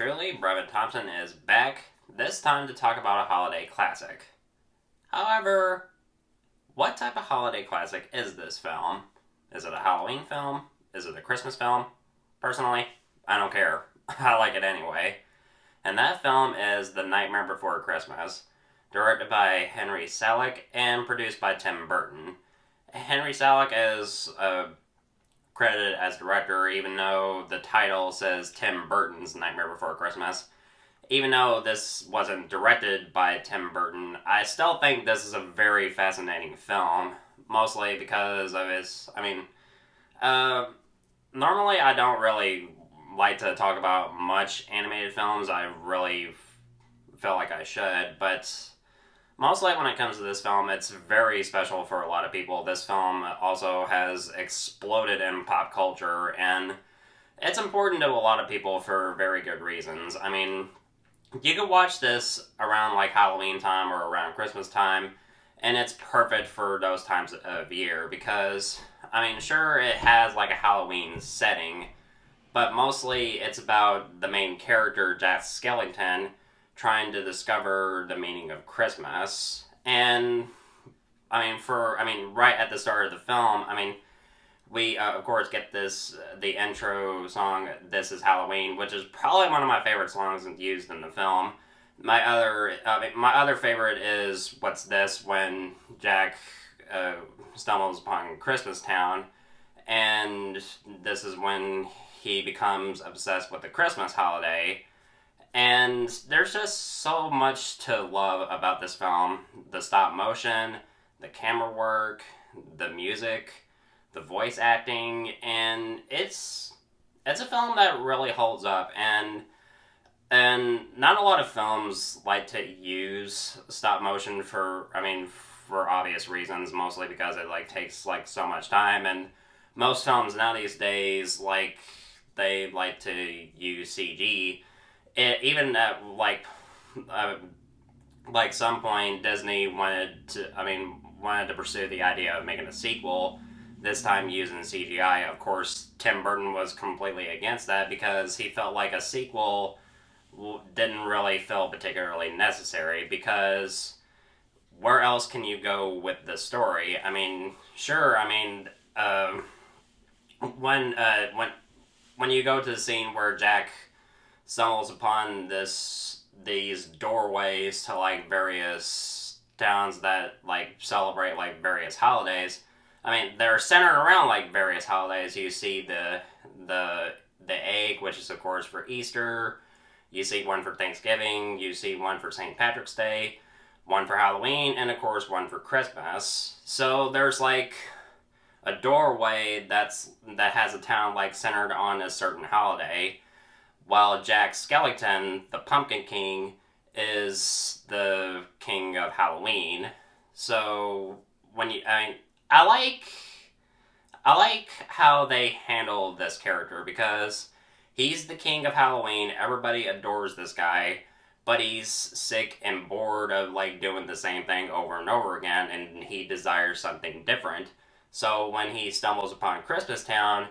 truly, Brevin Thompson is back, this time to talk about a holiday classic. However, what type of holiday classic is this film? Is it a Halloween film? Is it a Christmas film? Personally, I don't care. I like it anyway. And that film is The Nightmare Before Christmas, directed by Henry Selick and produced by Tim Burton. Henry Selick is credited as director, even though the title says Tim Burton's Nightmare Before Christmas. Even though this wasn't directed by Tim Burton, I still think this is a very fascinating film, mostly because of its, normally I don't really like to talk about much animated films. I really feel like I should, but mostly when it comes to this film, it's very special for a lot of people. This film also has exploded in pop culture, and it's important to a lot of people for very good reasons. I mean, you could watch this around like Halloween time or around Christmas time, and it's perfect for those times of year because, sure, it has like a Halloween setting, but mostly it's about the main character, Jack Skellington, trying to discover the meaning of Christmas. And, right at the start of the film, we, of course, get the intro song, This Is Halloween, which is probably one of my favorite songs used in the film. My other favorite is What's This, when Jack stumbles upon Christmas Town, and this is when he becomes obsessed with the Christmas holiday. And there's just so much to love about this film. The stop motion, the camera work, the music, the voice acting, and it's a film that really holds up. And not a lot of films like to use stop motion for obvious reasons, mostly because it takes so much time. And most films now these days they like to use CG. Even at some point, Disney wanted to pursue the idea of making a sequel, this time using CGI. Of course, Tim Burton was completely against that because he felt like a sequel didn't really feel particularly necessary, because where else can you go with the story? When you go to the scene where Jack stumbles upon these doorways to various towns that celebrate various holidays. They're centered around various holidays. You see the egg, which is of course for Easter. You see one for Thanksgiving. You see one for St. Patrick's Day, one for Halloween, and of course one for Christmas. So there's a doorway that has a town centered on a certain holiday, while Jack Skellington, the Pumpkin King, is the king of Halloween. So I like how they handle this character, because he's the king of Halloween. Everybody adores this guy, but he's sick and bored of doing the same thing over and over again, and he desires something different. So when he stumbles upon Christmas Town,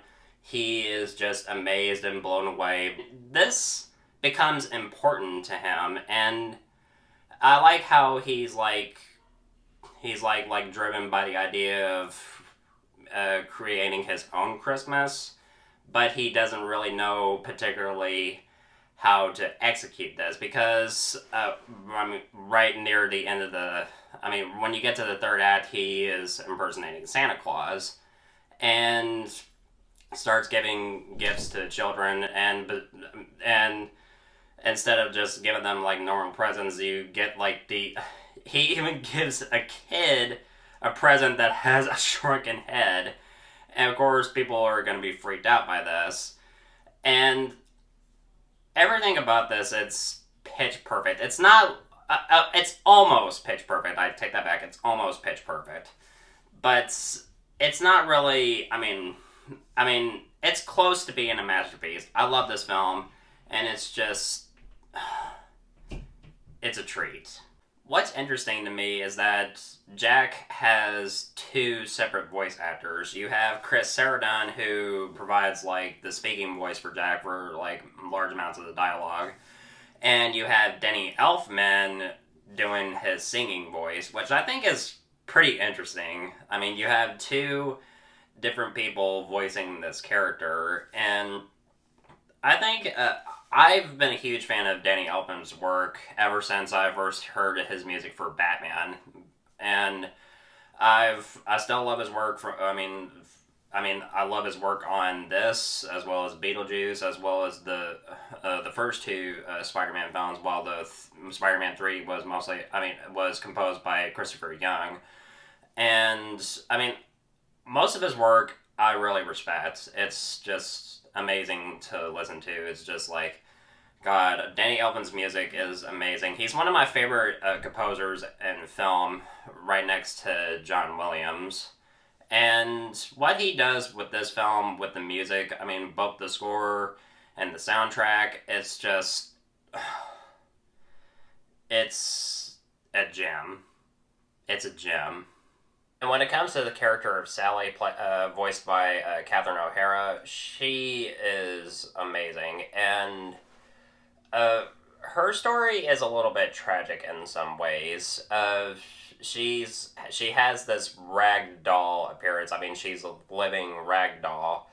he is just amazed and blown away. This becomes important to him, and I like how he's driven by the idea of creating his own Christmas, but he doesn't really know particularly how to execute this, because right near the end of when you get to the third act, he is impersonating Santa Claus and starts giving gifts to children, and instead of just giving them normal presents, you get he even gives a kid a present that has a shrunken head. And of course people are going to be freaked out by this. And everything about this, it's pitch perfect. It's not it's almost pitch perfect. I take that back. It's almost pitch perfect. But it's not really, it's close to being a masterpiece. I love this film, and it's just, it's a treat. What's interesting to me is that Jack has two separate voice actors. You have Chris Sarandon, who provides like the speaking voice for Jack for like large amounts of the dialogue, and you have Denny Elfman doing his singing voice, which I think is pretty interesting. I mean, you have two different people voicing this character, and I think I've been a huge fan of Danny Elfman's work ever since I first heard his music for Batman, and I still love his work. I love his work on this as well as Beetlejuice, as well as the first two Spider-Man films. While Spider-Man 3 was was composed by Christopher Young, and I mean most of his work I really respect. It's just amazing to listen to. It's just like, God, Danny Elfman's music is amazing. He's one of my favorite composers in film, right next to John Williams. And what he does with this film, with the music, I mean, both the score and the soundtrack, it's just. It's a gem. It's a gem. And when it comes to the character of Sally, voiced by Catherine O'Hara, she is amazing. And her story is a little bit tragic in some ways. She has this rag doll appearance. I mean, she's a living rag doll.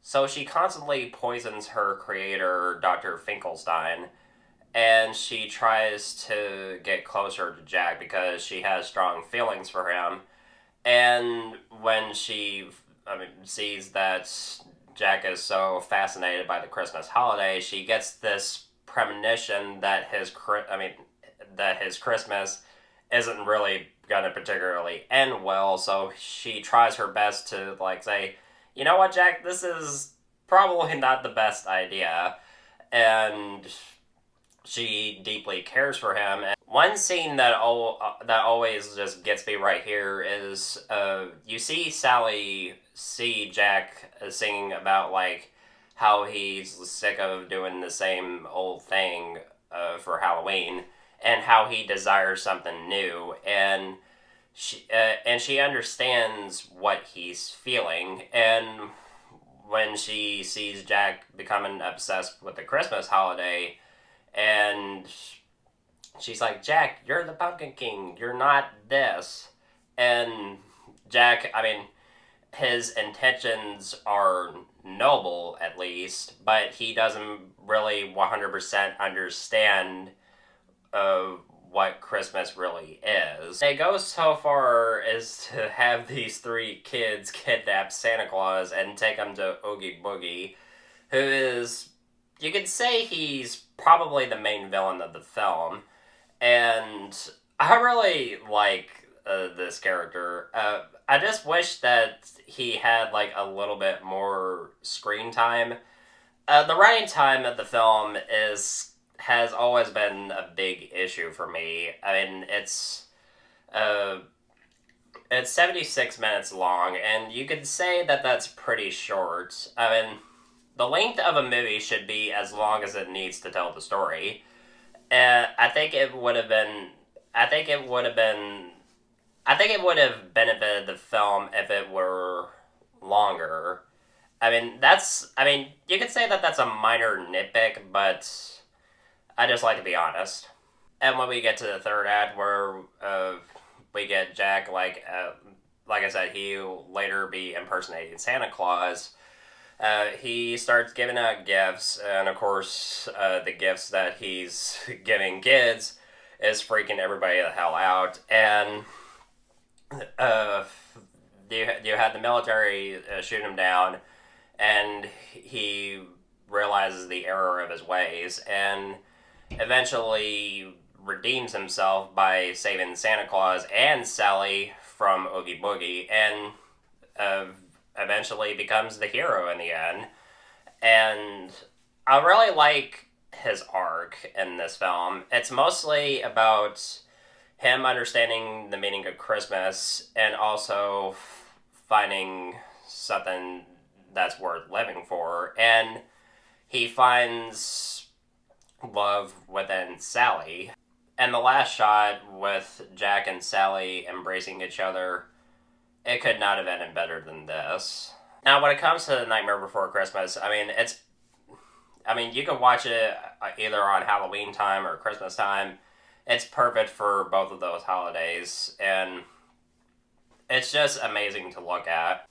So she constantly poisons her creator, Dr. Finkelstein, and she tries to get closer to Jack because she has strong feelings for him. And when she sees that Jack is so fascinated by the Christmas holiday, she gets this premonition that his Christmas isn't really gonna particularly end well. So she tries her best to like say, you know what, Jack, this is probably not the best idea, and she deeply cares for him. And one scene that always just gets me right here is you see Sally see Jack singing about like how he's sick of doing the same old thing for Halloween, and how he desires something new, and she understands what he's feeling. And when she sees Jack becoming obsessed with the Christmas holiday, and she's like, Jack, you're the Pumpkin King. You're not this. And Jack, I mean, his intentions are noble, at least, but he doesn't really 100% understand what Christmas really is. It goes so far as to have these three kids kidnap Santa Claus and take him to Oogie Boogie, who is, you could say he's probably the main villain of the film. And I really like this character. I just wish that he had like a little bit more screen time. The running time of the film has always been a big issue for me. I mean, uh, it's 76 minutes long, and you could say that that's pretty short. I mean, the length of a movie should be as long as it needs to tell the story. I think it would have been. I think it would have been. I think it would have benefited the film if it were longer. I mean, that's. I mean, you could say that that's a minor nitpick, but I just like to be honest. And when we get to the third act, where we get Jack, like I said, he'll later be impersonating Santa Claus. He starts giving out gifts, and of course, the gifts that he's giving kids is freaking everybody the hell out. And uh, you had the military shoot him down, and he realizes the error of his ways, and eventually redeems himself by saving Santa Claus and Sally from Oogie Boogie, and uh, eventually becomes the hero in the end. And I really like his arc in this film. It's mostly about him understanding the meaning of Christmas and also finding something that's worth living for. And he finds love within Sally. And the last shot with Jack and Sally embracing each other, it could not have ended better than this. Now, when it comes to Nightmare Before Christmas, you can watch it either on Halloween time or Christmas time. It's perfect for both of those holidays, and it's just amazing to look at.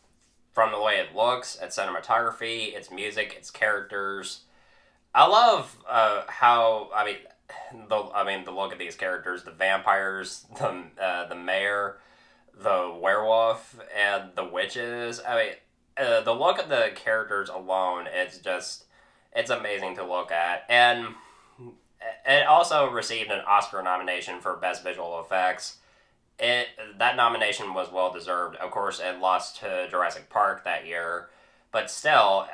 From the way it looks, its cinematography, its music, its characters. I love the look of these characters: the vampires, the mayor, the werewolf, and the witches. The look of the characters alone, it's amazing to look at. And it also received an Oscar nomination for Best Visual Effects. That nomination was well deserved. Of course, it lost to Jurassic Park that year, but still,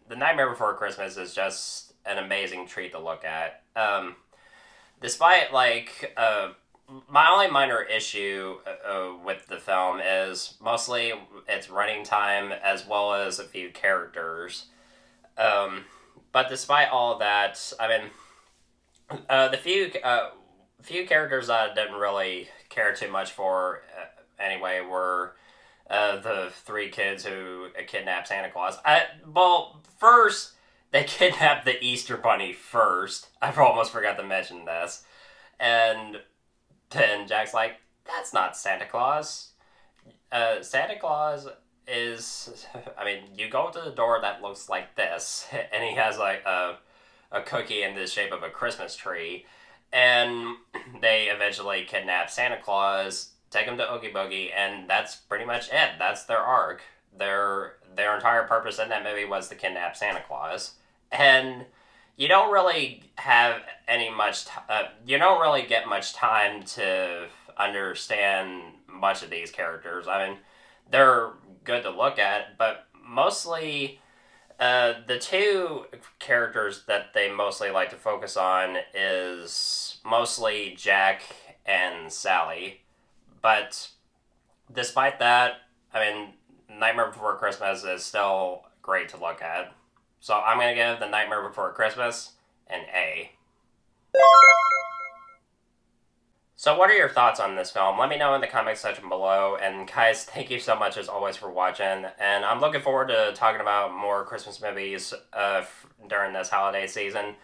The Nightmare Before Christmas is just an amazing treat to look at. Despite my only minor issue with the film is mostly its running time as well as a few characters. But despite all that, the few characters that I didn't really care too much for anyway were the three kids who kidnapped Santa Claus. First, they kidnapped the Easter Bunny first. I almost forgot to mention this. And then Jack's like, that's not Santa Claus. Santa Claus is... you go to the door that looks like this, and he has a cookie in the shape of a Christmas tree. And they eventually kidnap Santa Claus, take him to Oogie Boogie, and that's pretty much it. That's their arc. Their entire purpose in that movie was to kidnap Santa Claus. And you don't really have you don't really get much time to understand much of these characters. They're good to look at, but mostly the two characters that they mostly like to focus on is mostly Jack and Sally. But despite that, Nightmare Before Christmas is still great to look at. So I'm going to give The Nightmare Before Christmas an A. So what are your thoughts on this film? Let me know in the comments section below. And guys, thank you so much as always for watching. And I'm looking forward to talking about more Christmas movies during this holiday season,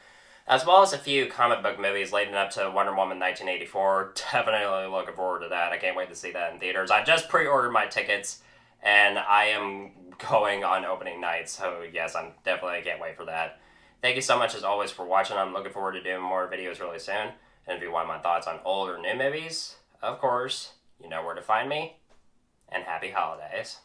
as well as a few comic book movies leading up to Wonder Woman 1984. Definitely looking forward to that. I can't wait to see that in theaters. I just pre-ordered my tickets, and I am going on opening night. So yes, I can't wait for that. Thank you so much as always for watching. I'm looking forward to doing more videos really soon. And if you want my thoughts on old or new movies, of course, you know where to find me. And happy holidays.